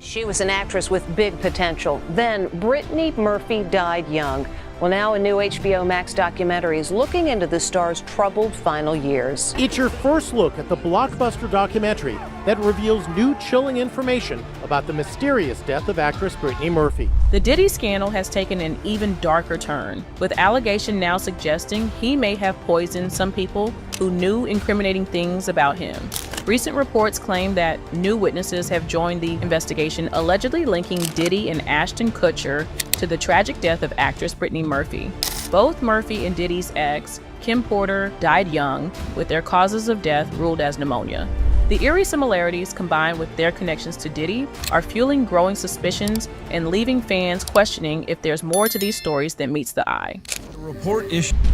She was an actress with big potential. Then Brittany Murphy died young. Well, now a new HBO Max documentary is looking into the star's troubled final years. It's your first look at the blockbuster documentary that reveals new chilling information about the mysterious death of actress Brittany Murphy. The Diddy scandal has taken an even darker turn, with allegation now suggesting he may have poisoned some people who knew incriminating things about him. Recent reports claim that new witnesses have joined the investigation, allegedly linking Diddy and Ashton Kutcher to the tragic death of actress Brittany Murphy. Both Murphy and Diddy's ex, Kim Porter, died young, with their causes of death ruled as pneumonia. The eerie similarities, combined with their connections to Diddy, are fueling growing suspicions and leaving fans questioning if there's more to these stories than meets the eye.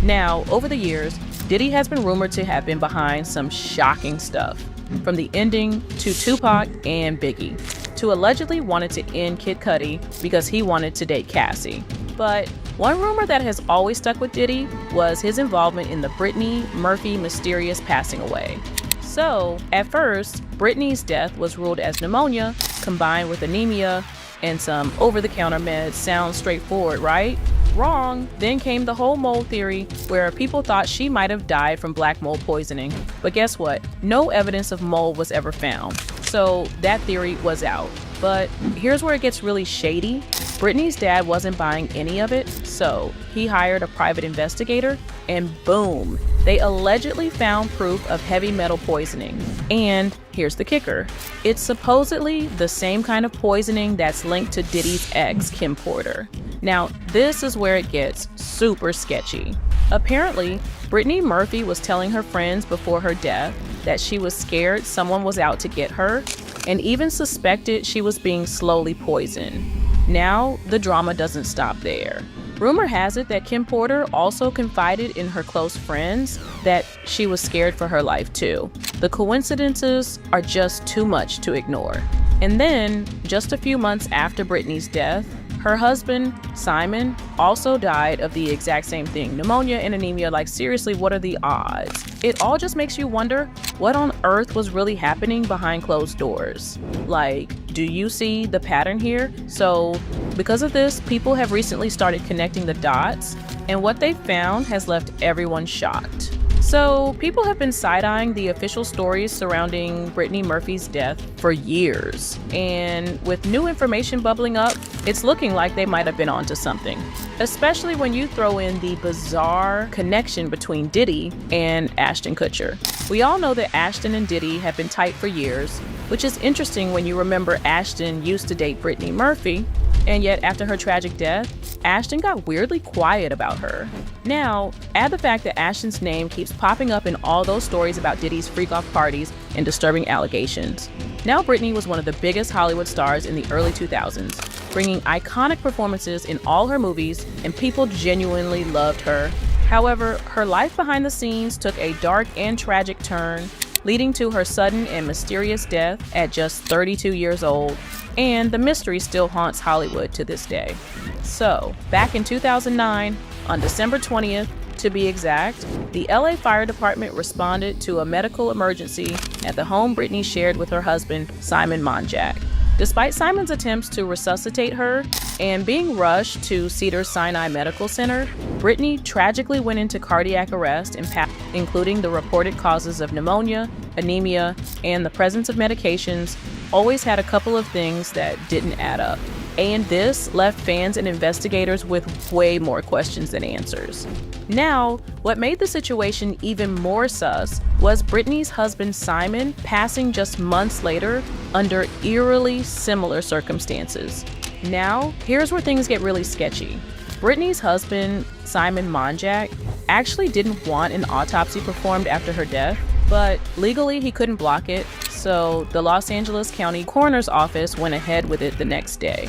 Now, over the years, Diddy has been rumored to have been behind some shocking stuff, from the ending to Tupac and Biggie, to allegedly wanted to end Kid Cudi because he wanted to date Cassie. But one rumor that has always stuck with Diddy was his involvement in the Brittany Murphy mysterious passing away. So, at first, Brittany's death was ruled as pneumonia combined with anemia and some over-the-counter meds. Sounds straightforward, right? Wrong. Then came the whole mold theory, where people thought she might have died from black mold poisoning. But guess what? No evidence of mold was ever found. So that theory was out. But here's where it gets really shady. Brittany's dad wasn't buying any of it, so he hired a private investigator, and boom, they allegedly found proof of heavy metal poisoning. And here's the kicker. It's supposedly the same kind of poisoning that's linked to Diddy's ex, Kim Porter. Now, this is where it gets super sketchy. Apparently, Brittany Murphy was telling her friends before her death that she was scared someone was out to get her, and even suspected she was being slowly poisoned. Now, the drama doesn't stop there. Rumor has it that Kim Porter also confided in her close friends that she was scared for her life too. The coincidences are just too much to ignore. And then, just a few months after Brittany's death, her husband, Simon, also died of the exact same thing, pneumonia and anemia. Like, seriously, what are the odds? It all just makes you wonder what on earth was really happening behind closed doors. Like, do you see the pattern here? So, because of this, people have recently started connecting the dots, and what they found has left everyone shocked. So, people have been side-eyeing the official stories surrounding Brittany Murphy's death for years. And with new information bubbling up, it's looking like they might have been onto something. Especially when you throw in the bizarre connection between Diddy and Ashton Kutcher. We all know that Ashton and Diddy have been tight for years, which is interesting when you remember Ashton used to date Brittany Murphy, and yet after her tragic death, Ashton got weirdly quiet about her. Now, add the fact that Ashton's name keeps popping up in all those stories about Diddy's freak-off parties and disturbing allegations. Now Brittany was one of the biggest Hollywood stars in the early 2000s, bringing iconic performances in all her movies, and people genuinely loved her. However, her life behind the scenes took a dark and tragic turn, leading to her sudden and mysterious death at just 32 years old, and the mystery still haunts Hollywood to this day. So, back in 2009, on December 20th, to be exact, the LA Fire Department responded to a medical emergency at the home Brittany shared with her husband, Simon Monjack. Despite Simon's attempts to resuscitate her and being rushed to Cedars-Sinai Medical Center, Brittany tragically went into cardiac arrest, including the reported causes of pneumonia, anemia, and the presence of medications. Always had a couple of things that didn't add up. And this left fans and investigators with way more questions than answers. Now, what made the situation even more sus was Brittany's husband Simon passing just months later under eerily similar circumstances. Now, here's where things get really sketchy. Brittany's husband, Simon Monjack, actually didn't want an autopsy performed after her death, but legally he couldn't block it, so the Los Angeles County Coroner's Office went ahead with it the next day.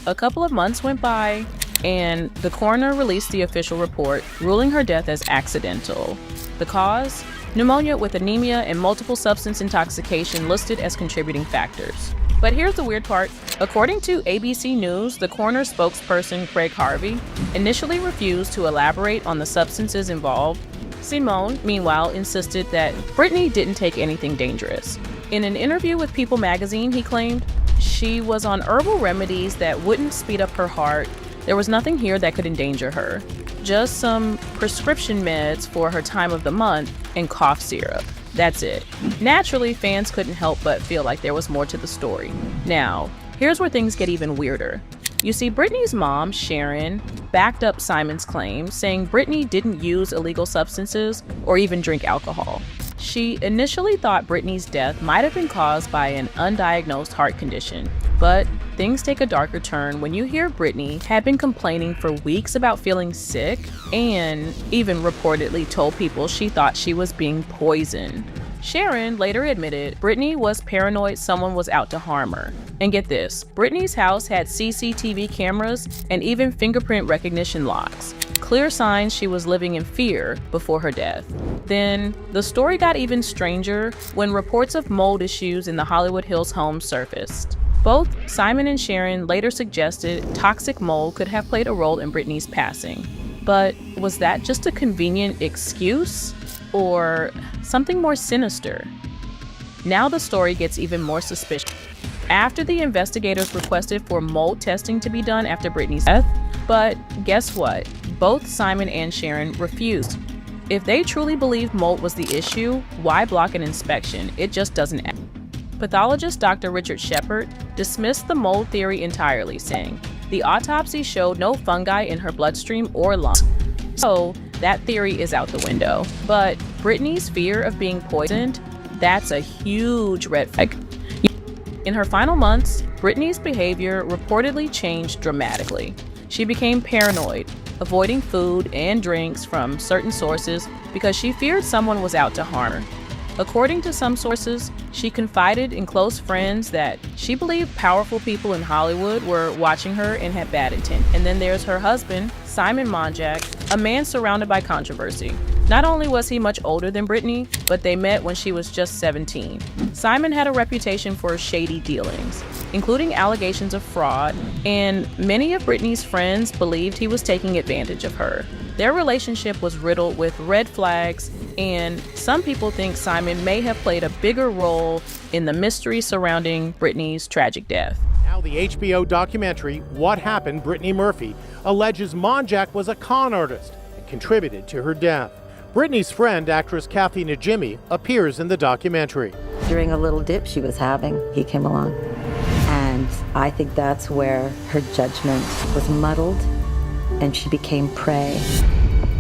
A couple of months went by, and the coroner released the official report, ruling her death as accidental. The cause? Pneumonia with anemia and multiple substance intoxication listed as contributing factors. But here's the weird part. According to ABC News, the coroner's spokesperson, Craig Harvey, initially refused to elaborate on the substances involved. Simone, meanwhile, insisted that Brittany didn't take anything dangerous. In an interview with People magazine, he claimed, She was on herbal remedies that wouldn't speed up her heart. There was nothing here that could endanger her. Just some prescription meds for her time of the month and cough syrup. That's it. Naturally, fans couldn't help but feel like there was more to the story. Now, here's where things get even weirder. You see, Britney's mom, Sharon, backed up Simon's claim, saying Britney didn't use illegal substances or even drink alcohol. She initially thought Britney's death might have been caused by an undiagnosed heart condition, but things take a darker turn when you hear Britney had been complaining for weeks about feeling sick and even reportedly told people she thought she was being poisoned. Sharon later admitted Britney was paranoid someone was out to harm her. And get this, Britney's house had CCTV cameras and even fingerprint recognition locks. Clear signs she was living in fear before her death. Then, the story got even stranger when reports of mold issues in the Hollywood Hills home surfaced. Both Simon and Sharon later suggested toxic mold could have played a role in Britney's passing. But was that just a convenient excuse? Or something more sinister? Now the story gets even more suspicious. After the investigators requested for mold testing to be done after Britney's death, but guess what? Both Simon and Sharon refused. If they truly believed mold was the issue, why block an inspection? It just doesn't add. Pathologist Dr. Richard Shepard dismissed the mold theory entirely, saying the autopsy showed no fungi in her bloodstream or lungs. So that theory is out the window. But Britney's fear of being poisoned, that's a huge red flag. In her final months, Britney's behavior reportedly changed dramatically. She became paranoid, avoiding food and drinks from certain sources because she feared someone was out to harm her. According to some sources, she confided in close friends that she believed powerful people in Hollywood were watching her and had bad intent. And then there's her husband, Simon Monjack, a man surrounded by controversy. Not only was he much older than Britney, but they met when she was just 17. Simon had a reputation for shady dealings, including allegations of fraud, and many of Britney's friends believed he was taking advantage of her. Their relationship was riddled with red flags, and some people think Simon may have played a bigger role in the mystery surrounding Britney's tragic death. Now the HBO documentary, What Happened, Brittany Murphy, alleges Monjack was a con artist and contributed to her death. Britney's friend, actress Kathy Najimy, appears in the documentary. During a little dip she was having, he came along. And I think that's where her judgment was muddled and she became prey.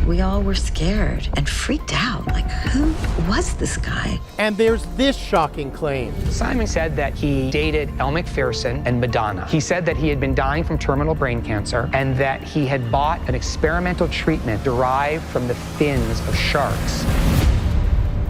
We all were scared and freaked out. Like, who was this guy? And there's this shocking claim. Simon said that he dated Elle Macpherson and Madonna. He said that he had been dying from terminal brain cancer and that he had bought an experimental treatment derived from the fins of sharks.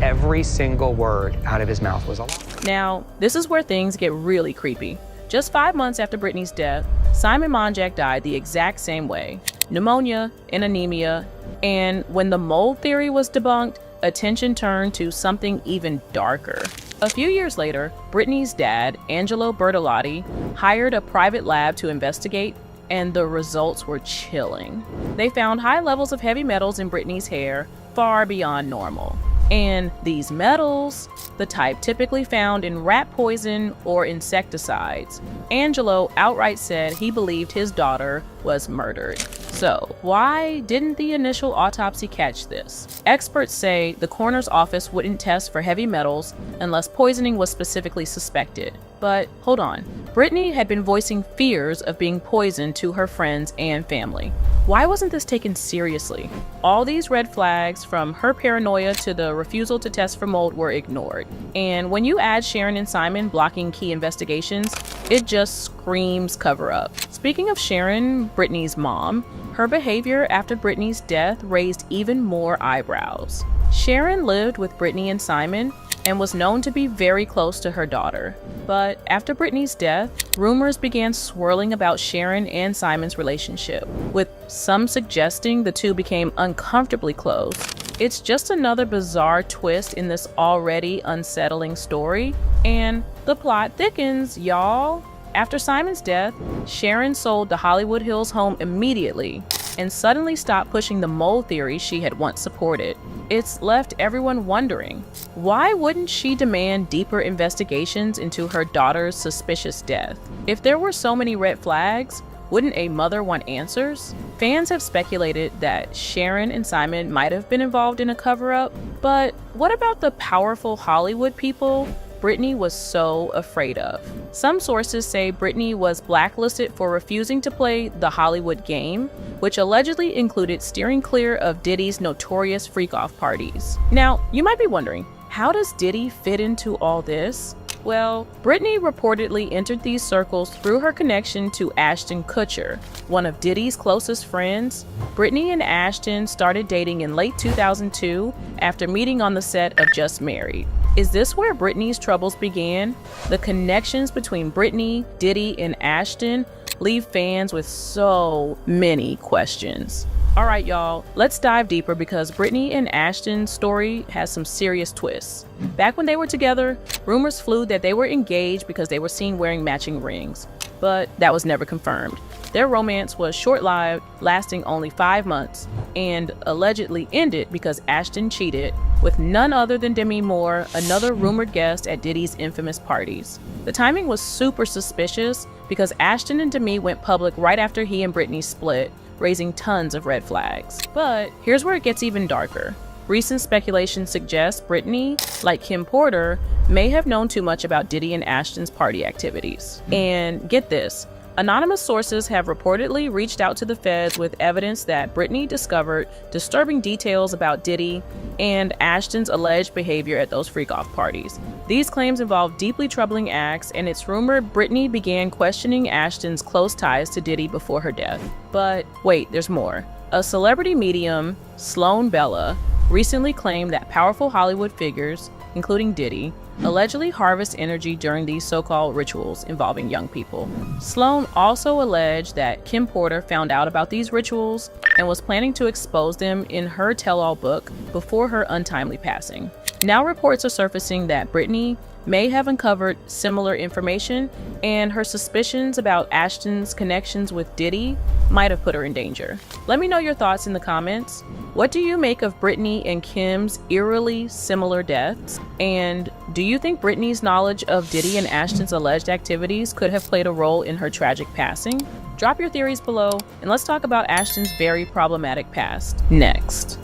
Every single word out of his mouth was a lie. Now, this is where things get really creepy. Just 5 months after Britney's death, Simon Monjack died the exact same way. Pneumonia and anemia. And when the mold theory was debunked, attention turned to something even darker. A few years later, Britney's dad, Angelo Bertolotti, hired a private lab to investigate, and the results were chilling. They found high levels of heavy metals in Britney's hair, far beyond normal. And these metals, the type typically found in rat poison or insecticides. Angelo outright said he believed his daughter was murdered. So, why didn't the initial autopsy catch this? Experts say the coroner's office wouldn't test for heavy metals unless poisoning was specifically suspected. But hold on, Britney had been voicing fears of being poisoned to her friends and family. Why wasn't this taken seriously? All these red flags, from her paranoia to the refusal to test for mold, were ignored. And when you add Sharon and Simon blocking key investigations, it just screams cover up. Speaking of Sharon, Britney's mom, her behavior after Britney's death raised even more eyebrows. Sharon lived with Britney and Simon and was known to be very close to her daughter. But after Britney's death, rumors began swirling about Sharon and Simon's relationship, with some suggesting the two became uncomfortably close. It's just another bizarre twist in this already unsettling story, and the plot thickens, y'all. After Simon's death, Sharon sold the Hollywood Hills home immediately, and suddenly stopped pushing the mole theory she had once supported. It's left everyone wondering, why wouldn't she demand deeper investigations into her daughter's suspicious death? If there were so many red flags, wouldn't a mother want answers? Fans have speculated that Sharon and Simon might have been involved in a cover-up, but what about the powerful Hollywood people Britney was so afraid of? Some sources say Britney was blacklisted for refusing to play the Hollywood game, which allegedly included steering clear of Diddy's notorious freak-off parties. Now, you might be wondering, how does Diddy fit into all this? Well, Britney reportedly entered these circles through her connection to Ashton Kutcher, one of Diddy's closest friends. Britney and Ashton started dating in late 2002 after meeting on the set of Just Married. Is this where Britney's troubles began? The connections between Britney, Diddy, and Ashton leave fans with so many questions. All right, y'all, let's dive deeper because Britney and Ashton's story has some serious twists. Back when they were together, rumors flew that they were engaged because they were seen wearing matching rings, but that was never confirmed. Their romance was short-lived, lasting only 5 months, and allegedly ended because Ashton cheated with none other than Demi Moore, another rumored guest at Diddy's infamous parties. The timing was super suspicious because Ashton and Demi went public right after he and Britney split, raising tons of red flags. But here's where it gets even darker. Recent speculation suggests Britney, like Kim Porter, may have known too much about Diddy and Ashton's party activities. And get this, anonymous sources have reportedly reached out to the feds with evidence that Britney discovered disturbing details about Diddy and Ashton's alleged behavior at those freak-off parties. These claims involve deeply troubling acts, and it's rumored Britney began questioning Ashton's close ties to Diddy before her death. But wait, there's more. A celebrity medium, Sloan Bella, recently claimed that powerful Hollywood figures, including Diddy, allegedly harvest energy during these so-called rituals involving young people. Sloan also alleged that Kim Porter found out about these rituals and was planning to expose them in her tell-all book before her untimely passing. Now reports are surfacing that Britney may have uncovered similar information, and her suspicions about Ashton's connections with Diddy might have put her in danger. Let me know your thoughts in the comments. What do you make of Britney and Kim's eerily similar deaths? And do you think Britney's knowledge of Diddy and Ashton's alleged activities could have played a role in her tragic passing? Drop your theories below, and let's talk about Ashton's very problematic past next.